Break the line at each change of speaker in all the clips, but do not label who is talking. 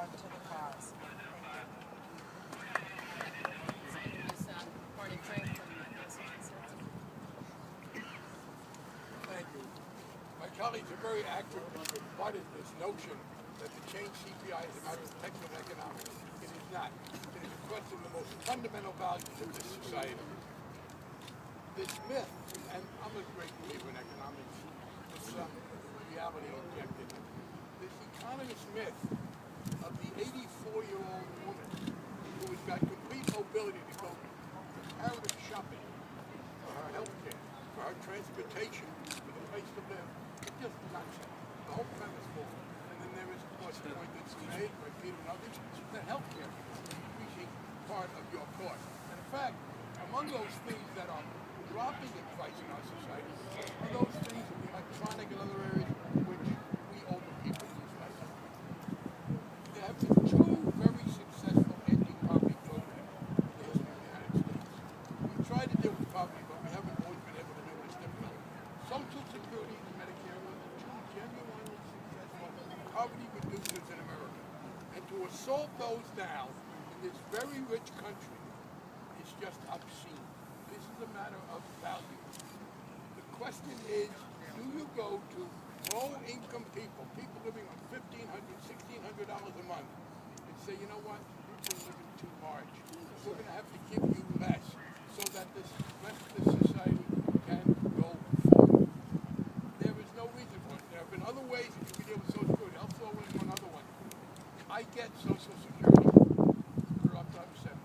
on to the cause.
Thank you. My colleagues are very accurately rebutted this notion that the change CPI is a matter of technical economics. It is not. It is a question of the most fundamental values of this society. This myth, and I'm a great believer in economics, with some reality injected. This economist myth of the 84-year-old woman who has got complete mobility to go comparative shopping for her health care, for her transportation, for the place to live, it's just nonsense. The whole premise falls. And then there is, of course, the point that's made by Peter and others, that health care is an increasing part of your cost. And in fact, among those things that are dropping in price in our society are those things in the electronic and other areas which we older people use right now. There have been two very successful anti-poverty programs in the history of the United States. We've tried to deal with poverty, but we haven't always been able to do this differently. Social Security and Medicare were the two genuinely successful poverty reducers in America. And to assault those now in this very rich country is just obscene. This is a matter of value. The question is, do you go to low-income people, people living on $1,500, $1,600 a month, and say, you know what, you're living too large. We're going to have to give you less so that this rest of the society can go forward. There is no reason for it. There have been other ways that you can deal with Social Security. I'll throw in one other one. I get Social Security for up to 70.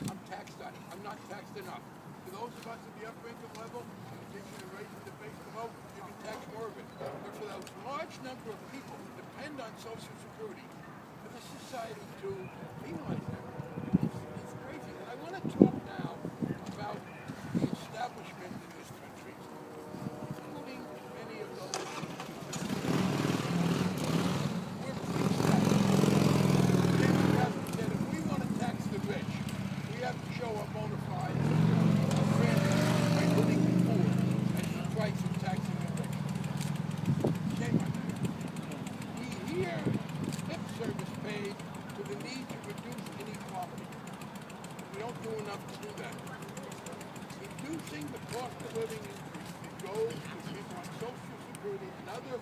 I'm taxed on it. I'm not taxed enough. For those of us at the upper income level, in addition to raising the base below, you can tax more of it. But for those large number of people who depend on Social Security, for the society to penalize them, it's crazy. And I want to talk now about the establishment in this country, including many of those we're pretty stacked. Said if we want to tax the rich, we have to show a bona fide by putting the poor as the price of taxing the rich. Shame on that. We hear lip service paid to the need to reduce inequality. We don't do enough to do that. Reducing the cost of living increase that goes to people on Social Security and other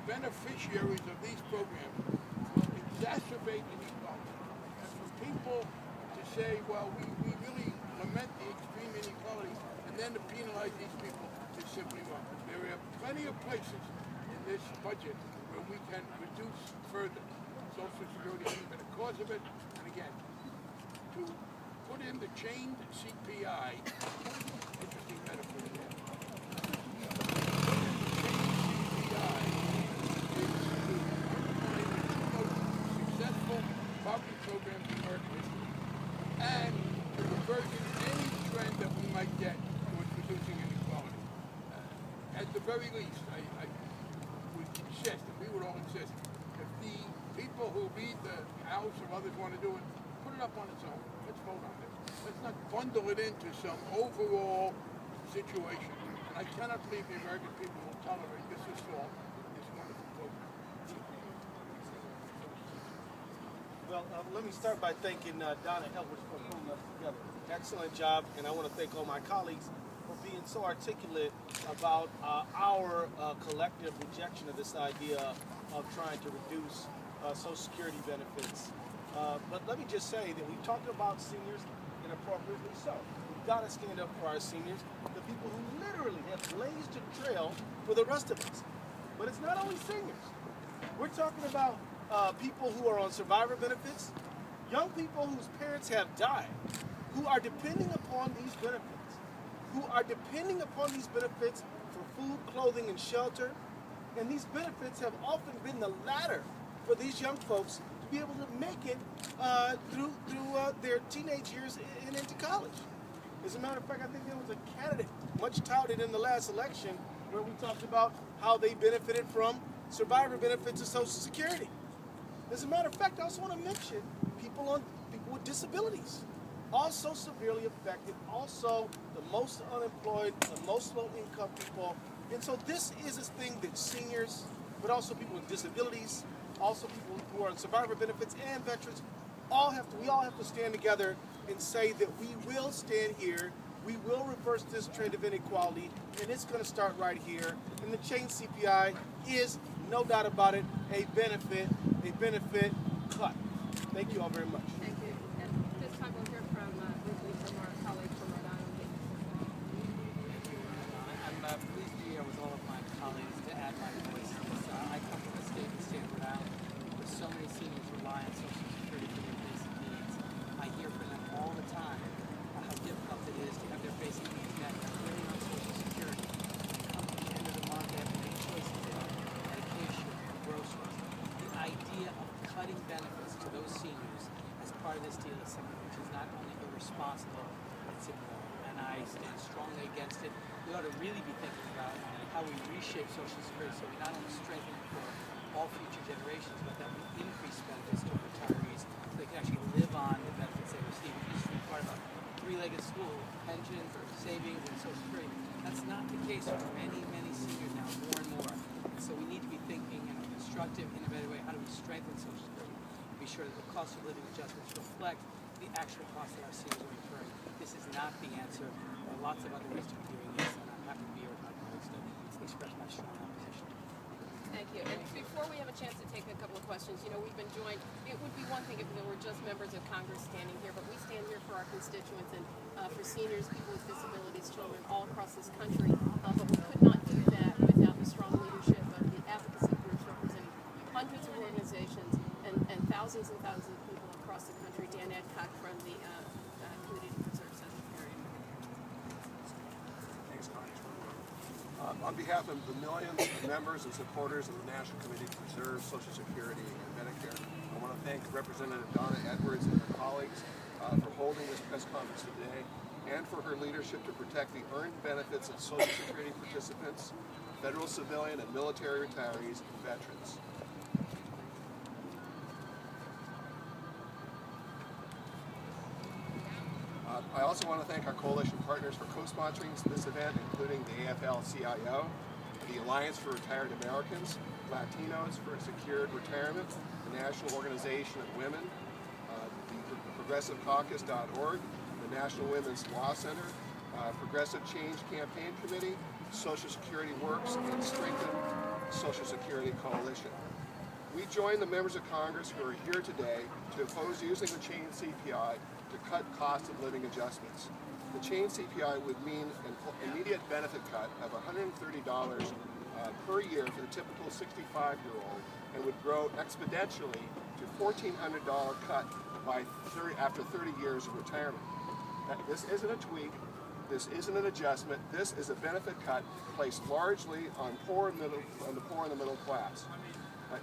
beneficiaries of these programs will exacerbate inequality. And for people to say, well, we really lament the extreme inequality, and then to penalize these people is simply wrong. There are plenty of places in this budget where we can reduce further. Social Security has been a cause of it, and again, to put in the chained CPI, interesting metaphor there. Successful poverty programs in American history, and to reverse any trend that we might get towards reducing inequality. At the very least, I would insist, and we would all insist, if the people who lead the House or others want to do it, put it up on its own. Let's vote on it. Let's not bundle it into some overall situation. And I cannot believe the American people will tolerate this assault on this wonderful program.
Well, let me start by thanking Donna Edwards for pulling us together. Excellent job, and I want to thank all my colleagues for being so articulate about our collective rejection of this idea of trying to reduce Social Security benefits. But let me just say that we've talked about seniors, and appropriately so. We've got to stand up for our seniors, the people who literally have blazed a trail for the rest of us. But it's not only seniors. We're talking about people who are on survivor benefits, young people whose parents have died, who are depending upon these benefits, for food, clothing, and shelter. And these benefits have often been the ladder for these young folks to be able to make it through their teenage years and into college. As a matter of fact, I think there was a candidate much touted in the last election where we talked about how they benefited from survivor benefits of Social Security. As a matter of fact, I also want to mention people with disabilities, also severely affected, also the most unemployed, the most low-income people. And so this is a thing that seniors, but also people with disabilities, also people who are on survivor benefits and veterans, we all have to stand together and say that we will stand here, we will reverse this trend of inequality, and it's going to start right here. And the change CPI is, no doubt about it, a benefit cut. Thank you all very much.
Thank you. And this time we'll hear from our colleague from Rhode Island.
I'm pleased to be here with all of my colleagues to add my voice to this. I come from a state of Rhode Island where so many seniors rely on Social Security for their basic needs. I hear from them all the time how difficult it is to have their basic needs met. They're living on Social Security. They come to the end of the month, they have to make choices about medication, groceries. The idea of cutting benefits to those seniors as part of this deal is something which is not only irresponsible, but it's immoral. And I stand strongly against it. We ought to really be thinking about how we reshape Social Security so we not only strengthen it for all future generations, but that we increase benefits to retirees so they can actually live on the benefits they receive. It used to be part of a three-legged stool, pensions or savings and Social Security. That's not the case for many, many seniors now, more and more. And so we need to be thinking in a constructive, innovative way, how do we strengthen Social Security? Be sure that the cost of living adjustments reflect the actual cost that our seniors are incurring. This is not the answer. There are lots of other ways to be doing this, and I'm happy to be here with my colleagues to express my strong opposition.
Thank you. And before we have a chance to take a couple of questions, we've been joined. It would be one thing if there were just members of Congress standing here, but we stand here for our constituents and for seniors, people with disabilities, children all across this country. But we could not do that without the strong leadership of the advocacy groups representing hundreds of organizations and thousands of people across the country. Dan Adcock from the Committee to Preserve Social Security.
Thanks, Congressman. On behalf of the millions of members and supporters of the National Committee to Preserve Social Security and Medicare, I want to thank Representative Donna Edwards and her colleagues for holding this press conference today and for her leadership to protect the earned benefits of Social Security participants, federal civilian and military retirees, and veterans. I also want to thank our coalition partners for co-sponsoring this event, including the AFL-CIO, the Alliance for Retired Americans, Latinos for Secured Retirement, the National Organization of Women, the ProgressiveCaucus.org, the National Women's Law Center, Progressive Change Campaign Committee, Social Security Works, and Strengthen Social Security Coalition. We join the members of Congress who are here today to oppose using the chain CPI to cut cost of living adjustments. The chain CPI would mean an immediate benefit cut of $130 per year for the typical 65-year-old and would grow exponentially to $1,400 cut after 30 years of retirement. This isn't a tweak, this isn't an adjustment, this is a benefit cut placed largely on the poor and the middle class.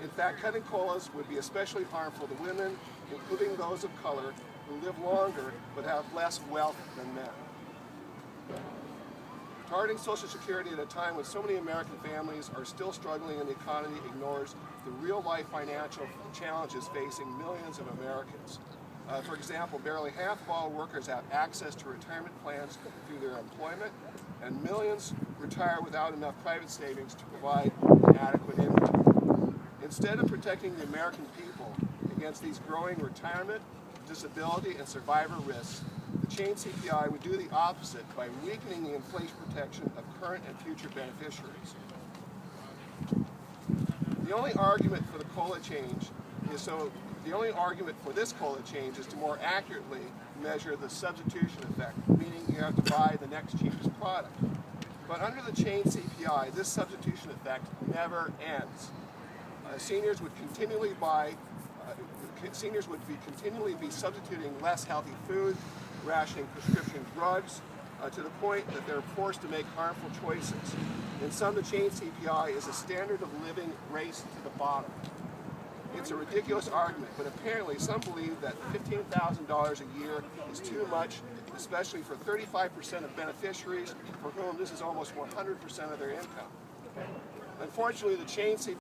In fact, cutting COLAs would be especially harmful to women, including those of color, who live longer but have less wealth than men. Targeting Social Security at a time when so many American families are still struggling and the economy ignores the real-life financial challenges facing millions of Americans. For example, barely half of all workers have access to retirement plans through their employment, and millions retire without enough private savings to provide an adequate income. Instead of protecting the American people against these growing retirement, disability, and survivor risks, the chain CPI would do the opposite by weakening the inflation protection of current and future beneficiaries. The only argument for the COLA change is this COLA change is to more accurately measure the substitution effect, meaning you have to buy the next cheapest product. But under the chain CPI, this substitution effect never ends. Seniors would continually be substituting less healthy food, rationing prescription drugs, to the point that they're forced to make harmful choices. In some, the chain CPI is a standard of living race to the bottom. It's a ridiculous argument, but apparently some believe that $15,000 a year is too much, especially for 35% of beneficiaries for whom this is almost 100% of their income. Unfortunately, the chain CPI